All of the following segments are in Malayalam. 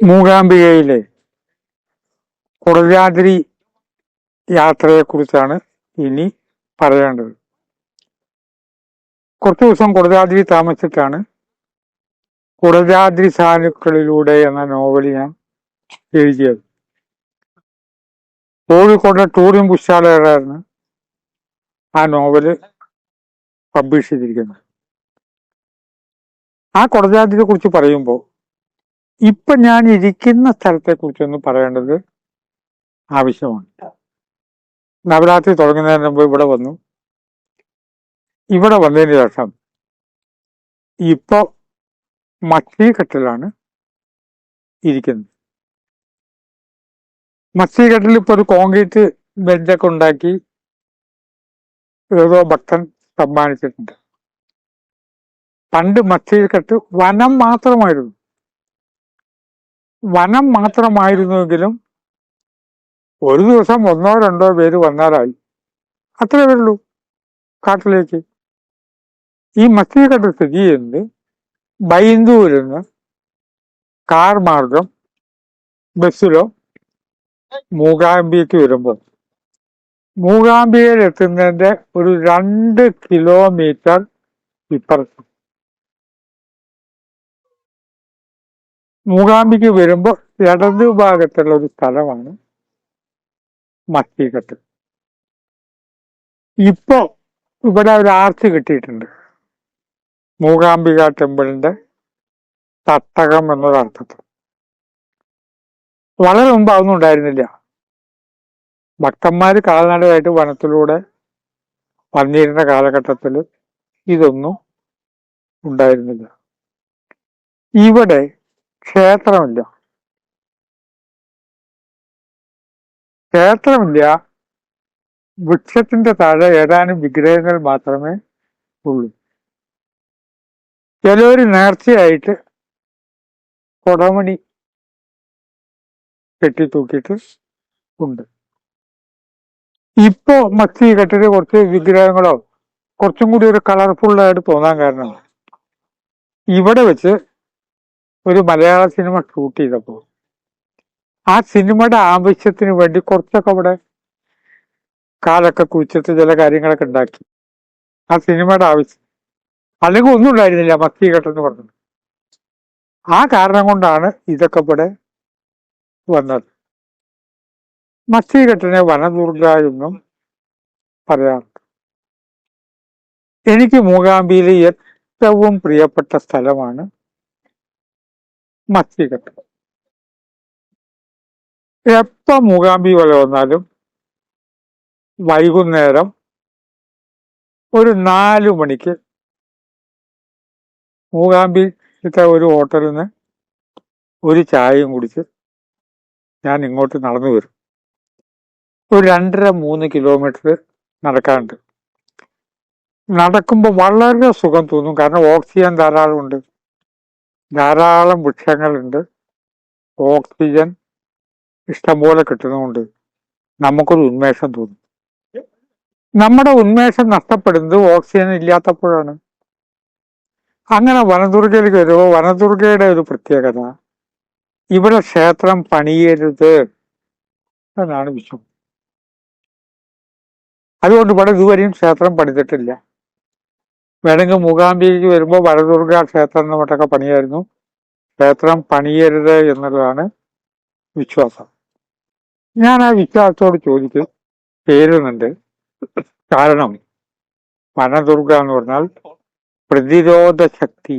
മൂകാംബികയിലെ കുടജാദ്രി യാത്രയെക്കുറിച്ചാണ് ഇനി പറയേണ്ടത്. കുറച്ചു ദിവസം കുടജാദ്രി താമസിച്ചിട്ടാണ് കുടജാദ്രി സാനുക്കളിലൂടെ എന്ന നോവൽ ഞാൻ എഴുതിയത്. കോഴിക്കോട്ടെ ടൂറിംഗ് പുസ്തകാലയമായിരുന്നു ആ നോവല് പബ്ലിഷ് ചെയ്തിരിക്കുന്നത്. ആ കുടജാദ്രിയെ കുറിച്ച് പറയുമ്പോൾ ഇപ്പൊ ഞാൻ ഇരിക്കുന്ന സ്ഥലത്തെ കുറിച്ചൊന്ന് പറയേണ്ടത് ആവശ്യമാണ്. നവരാത്രി തുടങ്ങുന്നതിന് മുമ്പ് ഇവിടെ വന്നു. ഇവിടെ വന്നതിന് ശേഷം ഇപ്പോ മച്ചീകെട്ടിലാണ് ഇരിക്കുന്നത്. മച്ചീകെട്ടിൽ ഇപ്പൊ ഒരു കോൺക്രീറ്റ് ബെഞ്ചൊക്കെ ഉണ്ടാക്കി ഏതോ ഭക്തൻ സമ്മാനിച്ചിട്ടുണ്ട്. പണ്ട് മച്ചീകെട്ട് വനം മാത്രമായിരുന്നുവെങ്കിലും ഒരു ദിവസം 1 or 2 പേര് വന്നാലായി. അത്രേ വരുള്ളൂ കാട്ടിലേക്ക്. ഈ മച്ചീകെട്ട് സ്ഥിതി ചെയ്യുന്നത് ബൈന്ദൂരിൽ നിന്ന് കാർ മാർഗം ബസ്സിലോ മൂകാംബികയ്ക്ക് വരുമ്പോൾ മൂകാംബികയിൽ എത്തുന്നതിന്റെ ഒരു 2 കിലോമീറ്റർ ഇപ്പുറത്ത് മൂകാംബിക്ക് വരുമ്പോൾ ഇടതു ഭാഗത്തുള്ള ഒരു സ്ഥലമാണ് മച്ചീകെട്ട്. ഇപ്പോ ഇവിടെ ഒരു ആർച്ച് കിട്ടിയിട്ടുണ്ട്, മൂകാംബിക ടെമ്പിളിന്റെ തട്ടകം എന്നൊരർത്ഥത്തിൽ. വളരെ മുമ്പ് അതൊന്നും ഉണ്ടായിരുന്നില്ല. ഭക്തന്മാര് കാൽനടയായിട്ട് വനത്തിലൂടെ വന്നിരുന്ന കാലഘട്ടത്തിൽ ഇതൊന്നും ഉണ്ടായിരുന്നില്ല. ഇവിടെ ക്ഷേത്രമില്ല. വൃക്ഷത്തിന്റെ താഴെ ഏതാനും വിഗ്രഹങ്ങൾ മാത്രമേ ഉള്ളൂ. ചിലര് നേർച്ചയായിട്ട് കൊടമണി കെട്ടിത്തൂക്കിയിട്ട് ഉണ്ട്. ഇപ്പോ മച്ചീകെട്ടില് കുറച്ച് വിഗ്രഹങ്ങളോ കുറച്ചും കൂടി ഒരു കളർഫുള്ളായിട്ട് തോന്നാൻ കാരണം ഇവിടെ വെച്ച് ഒരു മലയാള സിനിമ ഷൂട്ട് ചെയ്തപ്പോൾ ആ സിനിമയുടെ ആവശ്യത്തിന് വേണ്ടി കുറച്ചൊക്കെ അവിടെ കാലൊക്കെ കുഴിച്ചിട്ട് ചില കാര്യങ്ങളൊക്കെ ഉണ്ടാക്കി. ആ സിനിമയുടെ ആവശ്യം, അല്ലെങ്കിൽ ഒന്നും ഉണ്ടായിരുന്നില്ല മച്ചീകെട്ടെന്ന് പറഞ്ഞത്. ആ കാരണം കൊണ്ടാണ് ഇതൊക്കെ ഇവിടെ വന്നത്. മച്ചീകെട്ടിനെ വനദുർഗ എന്നും പറയാറുണ്ട്. എനിക്ക് മൂകാംബിയിലെ ഏറ്റവും പ്രിയപ്പെട്ട സ്ഥലമാണ് മച്ചീകെട്ട്. എപ്പം മൂകാംബി വരെ വന്നാലും വൈകുന്നേരം ഒരു 4 മണിക്ക് മൂകാംബിയിലത്തെ ഒരു ഹോട്ടലിൽ നിന്ന് ഒരു ചായയും കുടിച്ച് ഞാൻ ഇങ്ങോട്ട് നടന്നു വരും. ഒരു 2.5-3 കിലോമീറ്റർ നടക്കാറുണ്ട്. നടക്കുമ്പോൾ വളരെ സുഖം തോന്നും. കാരണം ഓക്സിജൻ ധാരാളം ഉണ്ട്, ധാരാളം വൃക്ഷങ്ങളുണ്ട്, ഓക്സിജൻ ഇഷ്ടംപോലെ കിട്ടുന്നതുകൊണ്ട് നമുക്കൊരു ഉന്മേഷം തോന്നും. നമ്മുടെ ഉന്മേഷം നഷ്ടപ്പെടുന്നത് ഓക്സിജൻ ഇല്ലാത്തപ്പോഴാണ്. അങ്ങനെ വനദുർഗയിലേക്ക് വരുമ്പോൾ വനദുർഗയുടെ ഒരു പ്രത്യേകത, ഇവിടെ ക്ഷേത്രം പണിയരുത് എന്നാണ് വിശ്വാസം. അതുകൊണ്ട് ഇവിടെ ഇതുവരെയും ക്ഷേത്രം പണിതിട്ടില്ല. വേണമെങ്കിൽ മൂകാംബികയ്ക്ക് വരുമ്പോൾ വനദുർഗ ക്ഷേത്രം എന്ന മട്ടൊക്കെ പണിയായിരുന്നു. ക്ഷേത്രം പണിയരുത് എന്നുള്ളതാണ് വിശ്വാസം. ഞാൻ ആ വിശ്വാസത്തോട് ചോദിച്ച് ചേരുന്നുണ്ട്. കാരണം വനദുർഗ എന്ന് പറഞ്ഞാൽ പ്രതിരോധ ശക്തി,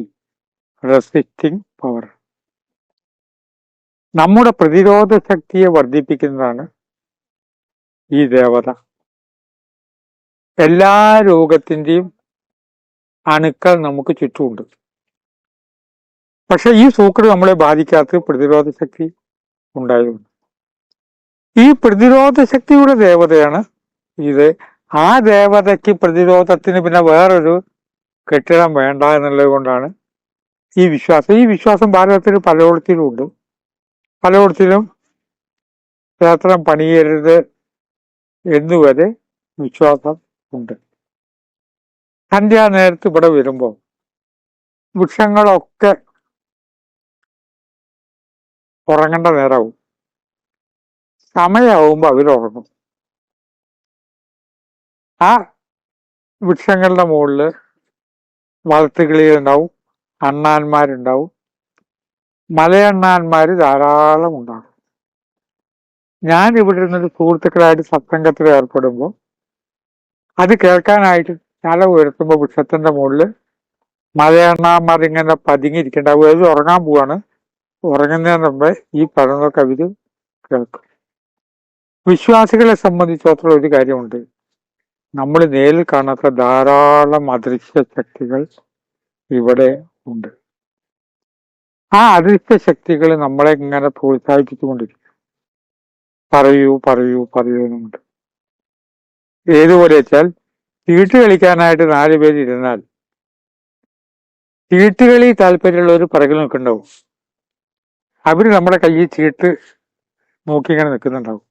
റെസിസ്റ്റിംഗ് പവർ. നമ്മുടെ പ്രതിരോധ ശക്തിയെ വർദ്ധിപ്പിക്കുന്നതാണ് ഈ ദേവത. എല്ലാ രോഗത്തിന്റെയും അണുക്കൾ നമുക്ക് ചുറ്റുമുണ്ട്. പക്ഷെ ഈ സൂക്കട് നമ്മളെ ബാധിക്കാത്ത പ്രതിരോധ ശക്തി ഉണ്ടായിരുന്നു. ഈ പ്രതിരോധ ശക്തിയുടെ ദേവതയാണ് ഇത്. ആ ദേവതയ്ക്ക് പ്രതിരോധത്തിന് പിന്നെ വേറൊരു കെട്ടിടം വേണ്ട എന്നുള്ളത് കൊണ്ടാണ് ഈ വിശ്വാസം. ഈ വിശ്വാസം ഭാരതത്തിൽ പലയിടത്തിലും ഉണ്ട്. പലയിടത്തിലും ക്ഷേത്രം പണിയരുത് എന്നുവരെ വിശ്വാസം ഉണ്ട്. സന്ധ്യാനേരത്ത് ഇവിടെ വരുമ്പോൾ വൃക്ഷങ്ങളൊക്കെ ഉറങ്ങേണ്ട നേരമാവും. സമയമാവുമ്പോൾ അവരുറങ്ങും. ആ വൃക്ഷങ്ങളുടെ മുകളില് വളർത്തുകിളികളുണ്ടാവും, അണ്ണാന്മാരുണ്ടാവും, മലയണ്ണാന്മാര് ധാരാളം ഉണ്ടാകും. ഞാൻ ഇവിടെ ഇരുന്നൊരു സുഹൃത്തുക്കളായിട്ട് സത്സംഗത്തിൽ ഏർപ്പെടുമ്പോൾ അത് കേൾക്കാനായിട്ട് തല ഉയർത്തുമ്പോൾ വൃക്ഷത്തിന്റെ മുകളിൽ മലയണ്ണാന്മാർ ഇങ്ങനെ പതുങ്ങിയിരിക്കേണ്ടാവും. അത് ഉറങ്ങാൻ പോവാണ്. ഉറങ്ങുന്നതിന് മുമ്പേ ഈ പറയുന്നതൊക്കെ അവര് കേൾക്കും. വിശ്വാസികളെ സംബന്ധിച്ചിടത്തോളം ഒരു കാര്യമുണ്ട്. നമ്മൾ നേരിൽ കാണാത്ത ധാരാളം അദൃശ്യ ശക്തികൾ ഇവിടെ ഉണ്ട്. ആ അദൃശ്യ ശക്തികൾ നമ്മളെ ഇങ്ങനെ പ്രോത്സാഹിപ്പിച്ചുകൊണ്ടിരിക്കും. പറയൂ പറയൂ പറയൂ എന്നുണ്ട്. ഏതുപോലെ വെച്ചാൽ ചീട്ട് കളിക്കാനായിട്ട് 4 പേര് ഇരുന്നാൽ ചീട്ടുകളി താല്പര്യമുള്ളവർ പിറകിൽ നിൽക്കുന്നുണ്ടാവും. അവര് നമ്മുടെ കയ്യിൽ ചീട്ട് നോക്കി ഇങ്ങനെ നിൽക്കുന്നുണ്ടാവും.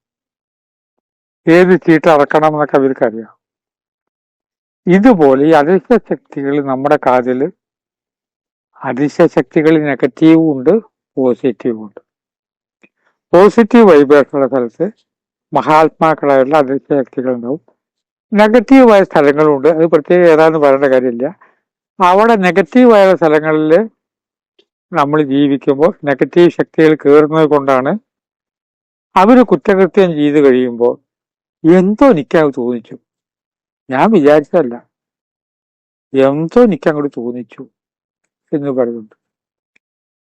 ഏത് ചീട്ട് അറക്കണം എന്നൊക്കെ അവർക്ക് അറിയാം. ഇതുപോലെ ഈ അദൃശ്യ ശക്തികൾ നമ്മുടെ കാതില്, അദൃശ്യ ശക്തികൾ നെഗറ്റീവും ഉണ്ട്, പോസിറ്റീവും ഉണ്ട്. പോസിറ്റീവ് വൈബ്രേഷനുള്ള സ്ഥലത്ത് മഹാത്മാക്കളായുള്ള അദൃശ്യ ശക്തികൾ ഉണ്ടാവും. നെഗറ്റീവായ സ്ഥലങ്ങളുണ്ട്. അത് പ്രത്യേകം ഏതാന്ന് പറയേണ്ട കാര്യമില്ല. അവിടെ നെഗറ്റീവായ സ്ഥലങ്ങളിൽ നമ്മൾ ജീവിക്കുമ്പോൾ നെഗറ്റീവ് ശക്തികൾ കയറുന്നത് കൊണ്ടാണ് അവര് കുറ്റകൃത്യം ചെയ്ത് കഴിയുമ്പോൾ എന്തോ എനിക്കത് തോന്നിച്ചു, ഞാൻ വിചാരിച്ചതല്ല, എന്തോ എനിക്കങ്ങോട്ട് തോന്നിച്ചു എന്ന് പറയുന്നുണ്ട്.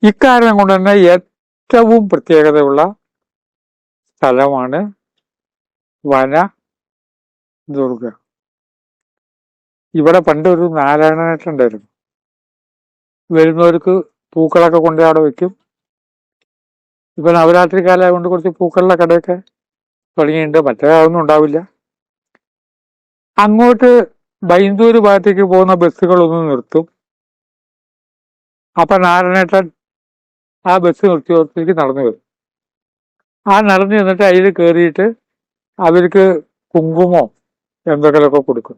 ഇക്കാരണം കൊണ്ട് തന്നെ ഏറ്റവും പ്രത്യേകതയുള്ള സ്ഥലമാണ് വന ദുർഗ. ഇവിടെ പണ്ടൊരു നാരായണനായിട്ടുണ്ടായിരുന്നു. വരുന്നവർക്ക് പൂക്കളൊക്കെ കൊണ്ട് അവിടെ വെക്കും. ഇപ്പൊ നവരാത്രി കാലം കൊണ്ട് കുറച്ച് പൂക്കളുടെ കടയൊക്കെ തുടങ്ങിയിട്ടുണ്ട്. മറ്റേ അതൊന്നും ഉണ്ടാവില്ല. അങ്ങോട്ട് ബൈന്ദൂര് ഭാഗത്തേക്ക് പോകുന്ന ബസ്സുകളൊന്നും നിർത്തും. അപ്പൊ നാരായണേട്ടൻ ആ ബസ് നിർത്തിയോടത്തേക്ക് നടന്നു വരും. ആ നടന്നു ചെന്നിട്ട് അതിൽ കയറിയിട്ട് അവർക്ക് കുങ്കുമോ എന്തെങ്കിലുമൊക്കെ കൊടുക്കും.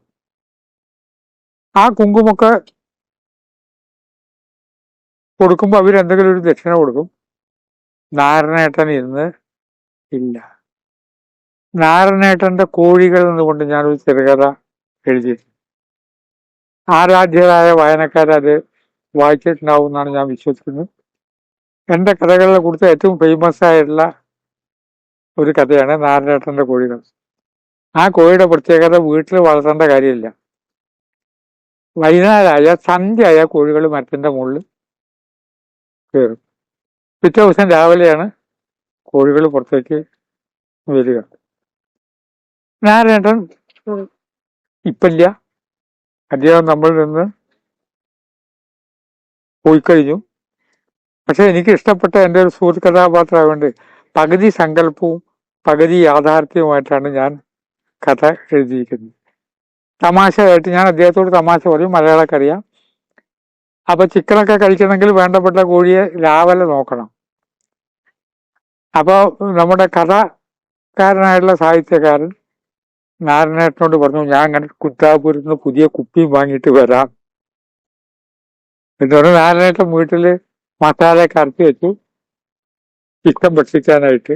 ആ കുങ്കുമൊക്കെ കൊടുക്കുമ്പോൾ അവരെന്തെങ്കിലും ഒരു ദക്ഷിണ കൊടുക്കും. നാരായണേട്ടൻ ഇന്ന് ഇല്ല. നാരായണേട്ടന്റെ കോഴികൾ എന്നുകൊണ്ട് ഞാനൊരു ചെറുകഥ എഴുതി. ആരാധ്യരായ വായനക്കാരത് വായിച്ചിട്ടുണ്ടാവും എന്നാണ് ഞാൻ വിശ്വസിക്കുന്നത്. എന്റെ കഥകളിലെ കൊടുത്ത ഏറ്റവും ഫേമസ് ആയിട്ടുള്ള ഒരു കഥയാണ് നാരായണേട്ടന്റെ കോഴികൾ. ആ കോഴിയുടെ പ്രത്യേകത വീട്ടിൽ വളർത്തേണ്ട കാര്യമില്ല. വൈകുന്നേരമായ സന്ധ്യയായ കോഴികൾ മരത്തിന്റെ മുകളിൽ കയറും. പിറ്റേ ദിവസം രാവിലെയാണ് കോഴികൾ പുറത്തേക്ക് വരിക. നാരായണേട്ടൻ ഇപ്പില്ല, അദ്ദേഹം നമ്മളിൽ നിന്ന് പോയി കഴിഞ്ഞു. പക്ഷെ എനിക്ക് ഇഷ്ടപ്പെട്ട എൻ്റെ ഒരു സുഹൃത്ത് കഥാപാത്രമായതുകൊണ്ട് പകുതി സങ്കല്പവും പകുതി യാഥാർത്ഥ്യവുമായിട്ടാണ് ഞാൻ കഥ എഴുതിയിരിക്കുന്നത്. തമാശയായിട്ട് ഞാൻ അദ്ദേഹത്തോട് തമാശ പറയും, മലയാളക്കറിയാം. അപ്പൊ ചിക്കനൊക്കെ കഴിക്കണമെങ്കിൽ വേണ്ടപ്പെട്ട കോഴിയെ രാവിലെ നോക്കണം. അപ്പൊ നമ്മുടെ കഥാകാരനായിട്ടുള്ള സാഹിത്യകാരൻ നാരായണേട്ടനോട് പറഞ്ഞു, ഞാൻ അങ്ങനെ കുറ്റാപൂരിൽ നിന്ന് പുതിയ കുപ്പിയും വാങ്ങിയിട്ട് വരാം. എന്നിട്ട് നാരായണേട്ടൻ വീട്ടില് മസാലയൊക്കെ അരച്ച് വെച്ചു ചിക്കൻ ഭക്ഷിക്കാനായിട്ട്.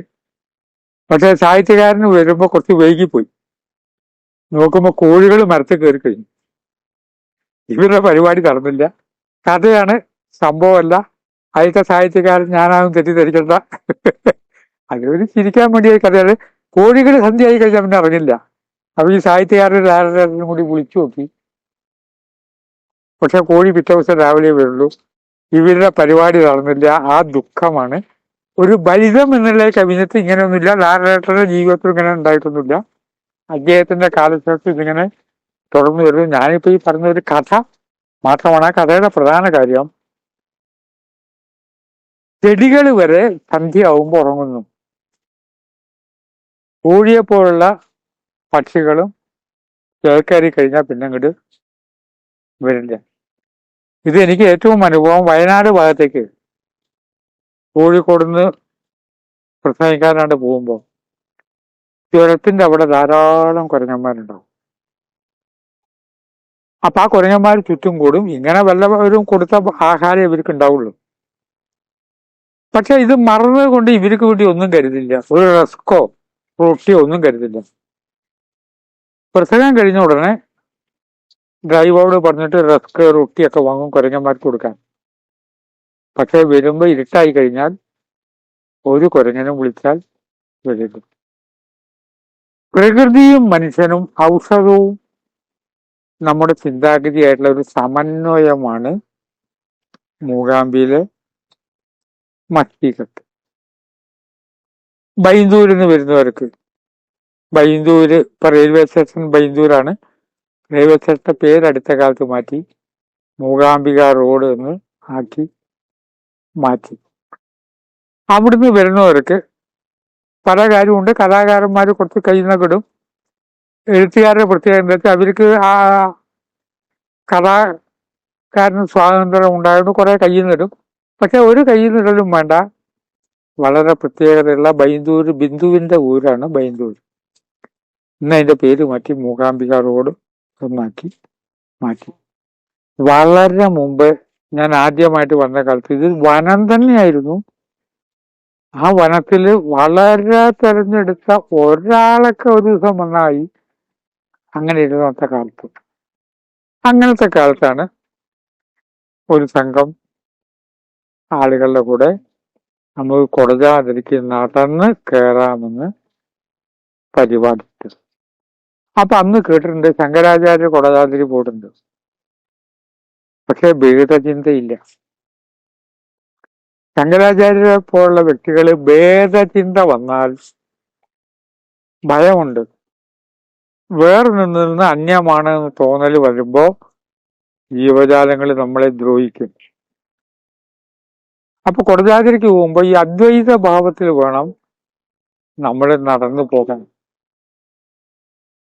പക്ഷെ സാഹിത്യകാരന് വരുമ്പോ കുറച്ച് വൈകിപ്പോയി. നോക്കുമ്പോ കോഴികൾ മരത്തിൽ കയറി കഴിഞ്ഞു. ഇവരുടെ പരിപാടി നടന്നില്ല. കഥയാണ്, സംഭവമല്ല. ആദ്യത്തെ സാഹിത്യകാരൻ ഞാനാകും, തെറ്റിദ്ധരിക്കണ്ട. അതൊരു ചിരിക്കാൻ വേണ്ടിയ കഥയാണ്. കോഴികൾ സന്ധ്യയായി കഴിഞ്ഞാൽ പിന്നെ അറിഞ്ഞില്ല. അപ്പൊ ഈ സാഹിത്യകാരൻ നാരായണനും കൂടി വിളിച്ചു നോക്കി. പക്ഷെ കോഴി പിറ്റേ ദിവസം രാവിലെ വരുള്ളൂ. ഇവരുടെ പരിപാടി നടന്നില്ല. ആ ദുഃഖമാണ്. ഒരു ബലിതം എന്നുള്ള കവിഞ്ഞത്ത് ഇങ്ങനെയൊന്നുമില്ല. നാരായണന്റെ ജീവിതത്തിൽ ഇങ്ങനെ ഉണ്ടായിട്ടൊന്നുമില്ല. അദ്ദേഹത്തിന്റെ കാലശേഷം ഇതിങ്ങനെ തുടർന്നു വരുന്നു. ഞാനിപ്പോ ഈ പറഞ്ഞ ഒരു കഥ മാത്രമാണ്. ആ കഥയുടെ പ്രധാന കാര്യം, ചെടികൾ വരെ സന്ധ്യയാവുമ്പോൾ ഉറങ്ങുന്നു. കോഴിയെപ്പോലുള്ള പക്ഷികളും ചേക്കേറി കഴിഞ്ഞാൽ പിന്നെ അങ്ങോട്ട് വരില്ല. ഇത് എനിക്ക് ഏറ്റവും അനുഭവം. വയനാട് ഭാഗത്തേക്ക് കോഴിക്കോട് നിന്ന് പ്രസംഗിക്കാനായിട്ട് പോകുമ്പോൾ ചുരത്തിന്റെ അവിടെ ധാരാളം കുരങ്ങന്മാരുണ്ടാവും. അപ്പൊ ആ കുരങ്ങന്മാർ ചുറ്റും കൂടും. ഇങ്ങനെ വല്ലവരും കൊടുത്ത ആഹാരം ഇവർക്ക് ഉണ്ടാവുള്ളൂ. പക്ഷെ ഇത് മറന്നത് കൊണ്ട് ഇവർക്ക് വേണ്ടി ഒന്നും കരുതില്ല. ഒരു റസ്കോ റൊട്ടിയോ ഒന്നും കരുതില്ല. പ്രസംഗം കഴിഞ്ഞ ഉടനെ ഡ്രൈവറോട് പറഞ്ഞിട്ട് റസ്ക് റൊട്ടിയൊക്കെ വാങ്ങും കുരങ്ങന്മാർക്ക് കൊടുക്കാൻ. പക്ഷെ വരുമ്പോ ഇരുട്ടായി കഴിഞ്ഞാൽ ഒരു കുരങ്ങനും വിളിച്ചാൽ വരില്ല. പ്രകൃതിയും മനുഷ്യനും ഔഷധവും നമ്മുടെ ചിന്താഗതിയായിട്ടുള്ള ഒരു സമന്വയമാണ് മൂകാംബിയിലെ മസ്തികത്ത്. ബൈന്ദൂരിൽ നിന്ന് വരുന്നവർക്ക്, ബൈന്ദൂര് ഇപ്പൊ റെയിൽവേ സ്റ്റേഷൻ ബൈന്ദൂരാണ്. റെയിൽവേ സ്റ്റേഷന്റെ പേര് അടുത്ത കാലത്ത് മാറ്റി മൂകാംബിക റോഡ് എന്ന് ആക്കി മാറ്റി. അവിടുന്ന് വരുന്നവർക്ക് പല കാര്യമുണ്ട്. കലാകാരന്മാർ കുറച്ച് കയ്യിൽ നിന്ന് കിടും. എഴുത്തുകാരുടെ പ്രത്യേകത എന്താ വെച്ചാൽ അവർക്ക് ആ കലാകാരന് സ്വാതന്ത്ര്യം ഉണ്ടായതുകൊണ്ട് കുറെ കയ്യിൽ നിന്നിടും. പക്ഷെ ഒരു കയ്യിൽ നിന്നിടലും വേണ്ട. വളരെ പ്രത്യേകതയുള്ള ബൈന്ദൂര്, ബിന്ദുവിന്റെ ഊരാണ് ബൈന്ദൂർ. ഇന്ന് അതിന്റെ പേര് മാറ്റി മൂകാംബിക റോഡ് എന്നാക്കി മാറ്റി. വളരെ മുമ്പ് ഞാൻ ആദ്യമായിട്ട് വന്ന കാലത്ത് ഇത് വനം തന്നെയായിരുന്നു. ആ വനത്തില് വളരെ തെരഞ്ഞെടുത്ത ഒരാളൊക്കെ ഒരു ദിവസം വന്നായി. അങ്ങനെ ഇരുന്നത്തെ കാലത്ത്, അങ്ങനത്തെ കാലത്താണ് ഒരു സംഘം ആളുകളുടെ കൂടെ നമുക്ക് കൊടജാദ്രിക്ക് നടന്ന് കയറാമെന്ന് പരിപാടിച്ചത്. അപ്പൊ അന്ന് കേട്ടിട്ടുണ്ട് ശങ്കരാചാര്യ കൊടജാദ്രി പോയിട്ടുണ്ട്. പക്ഷെ ഭേദചിന്തയില്ല. ശങ്കരാചാര്യരെ പോലുള്ള വ്യക്തികൾ ഭേദചിന്ത വന്നാൽ ഭയമുണ്ട്. വേറെ നിന്ന് അന്യമാണെന്ന് തോന്നൽ വരുമ്പോ ജീവജാലങ്ങൾ നമ്മളെ ദ്രോഹിക്കും. അപ്പൊ കൊടജാദ്രിക്ക് പോകുമ്പോ ഈ അദ്വൈത ഭാവത്തിൽ വേണം നമ്മൾ നടന്നു പോകാൻ.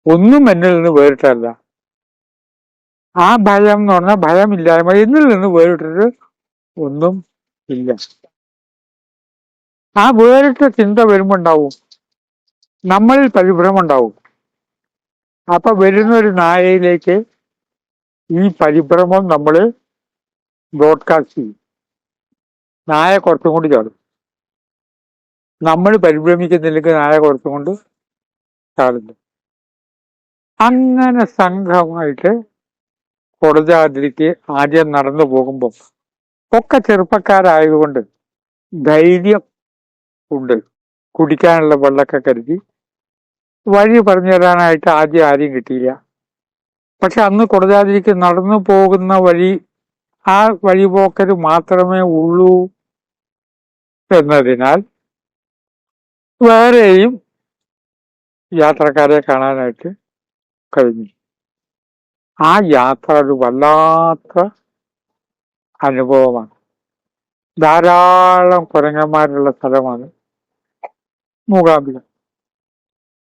ഒന്നും എന്നിൽ നിന്ന് വേറിട്ടല്ല. ആ ഭയം എന്ന് പറഞ്ഞാൽ ഭയമില്ലായ്മ. എന്നിൽ നിന്ന് വേറിട്ടിട്ട് ഒന്നും ഇല്ല. ആ വേറിട്ട ചിന്ത വരുമ്പോ ഉണ്ടാവും നമ്മളിൽ പരിഭ്രമം ഉണ്ടാവും. അപ്പൊ വരുന്ന ഒരു നായയിലേക്ക് ഈ പരിഭ്രമം നമ്മൾ ബ്രോഡ്കാസ്റ്റ് ചെയ്യും. നായ കുറച്ചും കൊണ്ട് ചാടും. നമ്മൾ പരിഭ്രമിക്കുന്നില്ലെങ്കിൽ നായ കുറച്ചും കൊണ്ട് ചാടുന്നു. അങ്ങനെ സംഘമായിട്ട് കൊടജാദ്രിക്ക് ആദ്യം നടന്നു പോകുമ്പോൾ ഒക്കെ ചെറുപ്പക്കാരായതുകൊണ്ട് ധൈര്യം ഉണ്ട്. കുടിക്കാനുള്ള വെള്ളമൊക്കെ കരുതി. വഴി പറഞ്ഞു തരാനായിട്ട് ആദ്യം ആരെയും കിട്ടിയില്ല. പക്ഷെ അന്ന് കൊടജാദ്രിക്ക് നടന്നു പോകുന്ന വഴി ആ വഴിപോക്കര് മാത്രമേ ഉള്ളൂ എന്നതിനാൽ വേറെയും യാത്രക്കാരെ കാണാനായിട്ട് കഴിഞ്ഞു. ആ യാത്ര ഒരു വല്ലാത്ത അനുഭവമാണ്. ധാരാളം കുരങ്ങന്മാരുള്ള സ്ഥലമാണ് മൂകാംബിക.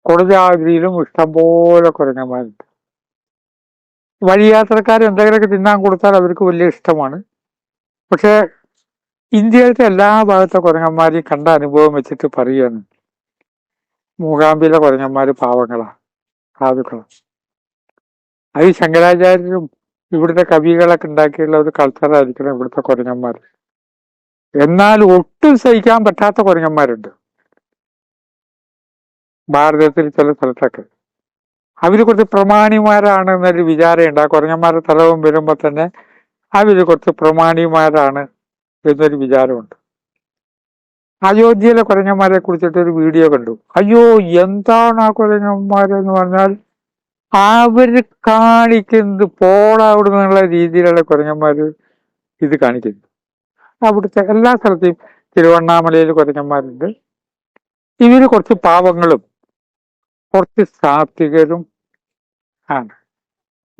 കൊടജാദ്രിയിലും ഇഷ്ടംപോലെ കുരങ്ങന്മാരുണ്ട്. വഴിയാത്രക്കാർ എന്തെങ്കിലുമൊക്കെ തിന്നാൻ കൊടുത്താൽ അവർക്ക് വലിയ ഇഷ്ടമാണ്. പക്ഷെ ഇന്ത്യയിലത്തെ എല്ലാ ഭാഗത്തെ കുരങ്ങന്മാരെയും കണ്ട അനുഭവം വെച്ചിട്ട് പറയുകയാണ്, മൂകാംബിയിലെ കുരങ്ങന്മാര് പാവങ്ങളാണ്, സാധുക്കളാണ്. അത് ശങ്കരാചാര്യരും ഇവിടുത്തെ കവികളൊക്കെ ഉണ്ടാക്കിയുള്ള ഒരു കൾച്ചറായിരിക്കണം ഇവിടുത്തെ കുരങ്ങന്മാർ. എന്നാൽ ഒട്ടും സഹിക്കാൻ പറ്റാത്ത കുരങ്ങന്മാരുണ്ട് ഭാരതത്തിൽ ചില സ്ഥലത്തൊക്കെ. അവര് കുറച്ച് പ്രമാണിമാരാണെന്നൊരു വിചാരമുണ്ട്. ആ കുരങ്ങന്മാരുടെ തലവും വരുമ്പോ തന്നെ അവര് കുറച്ച് പ്രമാണിമാരാണ് എന്നൊരു വിചാരമുണ്ട്. അയോധ്യയിലെ കുരങ്ങന്മാരെ കുറിച്ചിട്ടൊരു വീഡിയോ കണ്ടു. അയ്യോ, എന്താണ് ആ കുരങ്ങന്മാരെന്ന് പറഞ്ഞാൽ അവര് കാണിക്കുന്നത് പോടാവിടുന്നുള്ള രീതിയിലുള്ള കുരങ്ങന്മാര് ഇത് കാണിക്കുന്നു. അവിടുത്തെ എല്ലാ സ്ഥലത്തെയും തിരുവണ്ണാമലയിൽ കുരങ്ങന്മാരുണ്ട്. ഇവര് കുറച്ച് പാവങ്ങളും കുറച്ച് സാത്വികരും ആണ്.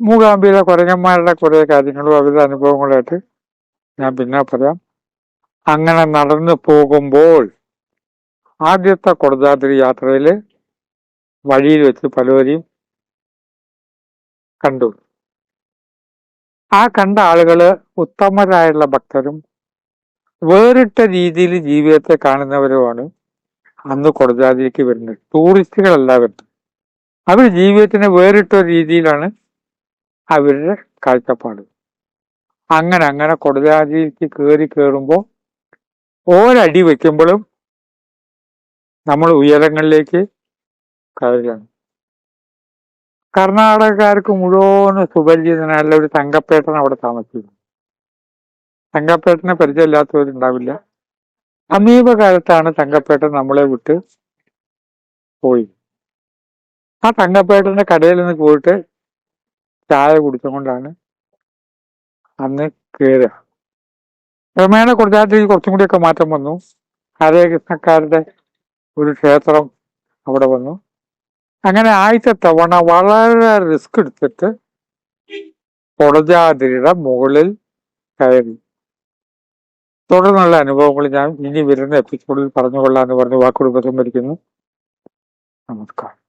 മൂകാംബിയിലെ കുരങ്ങന്മാരുടെ കുറെ കാര്യങ്ങളും അവരുടെ അനുഭവങ്ങളായിട്ട് ഞാൻ പിന്നെ പറയാം. അങ്ങനെ നടന്നു പോകുമ്പോൾ ആദ്യത്തെ കൊടജാദ്രി യാത്രയില് വഴിയിൽ വെച്ച് പലവരെയും കണ്ടു. ആ കണ്ട ആളുകള് ഉത്തമരായുള്ള ഭക്തരും വേറിട്ട രീതിയിൽ ജീവിതത്തെ കാണുന്നവരുമാണ് അന്ന് കൊടജാദ്രിക്ക് വരുന്നത്. ടൂറിസ്റ്റുകളല്ല വരുന്നത്. അവർ ജീവിതത്തിനെ വേറിട്ട രീതിയിലാണ് അവരുടെ കാഴ്ചപ്പാട്. അങ്ങനെ കൊടജാദ്രിക്ക് കയറുമ്പോൾ ഒരടി വെക്കുമ്പോഴും നമ്മൾ ഉയരങ്ങളിലേക്ക് കയറുകയാണ്. കർണാടകക്കാർക്ക് മുഴുവൻ സുപരിചിതനായുള്ള ഒരു തങ്കപ്പേട്ടൻ അവിടെ താമസിക്കുന്നു. തങ്കപ്പേട്ടനെ പരിചയമില്ലാത്തവരുണ്ടാവില്ല. സമീപകാലത്താണ് തങ്കപ്പേട്ടൻ നമ്മളെ വിട്ട് പോയി. ആ തങ്കപ്പേട്ടന്റെ കടയിൽ നിന്ന് പോയിട്ട് ചായ കുടിച്ചുകൊണ്ടാണ് അന്ന് കയറുക. ക്രമേണ കുറച്ചും കൂടിയൊക്കെ മാറ്റം വന്നു. ഹരേകൃഷ്ണക്കാരുടെ ഒരു ക്ഷേത്രം അവിടെ വന്നു. അങ്ങനെ ആദ്യത്തെ തവണ വളരെ റിസ്ക് എടുത്തിട്ട് കൊടജാദ്രിയുടെ മുകളിൽ കയറി. തുടർന്നുള്ള അനുഭവങ്ങൾ ഞാൻ ഇനി വരുന്ന എപ്പിസോഡിൽ പറഞ്ഞുകൊള്ളാന്ന് പറഞ്ഞ് വാക്കുകൾ ഉപസംഹരിക്കുന്നു. നമസ്കാരം.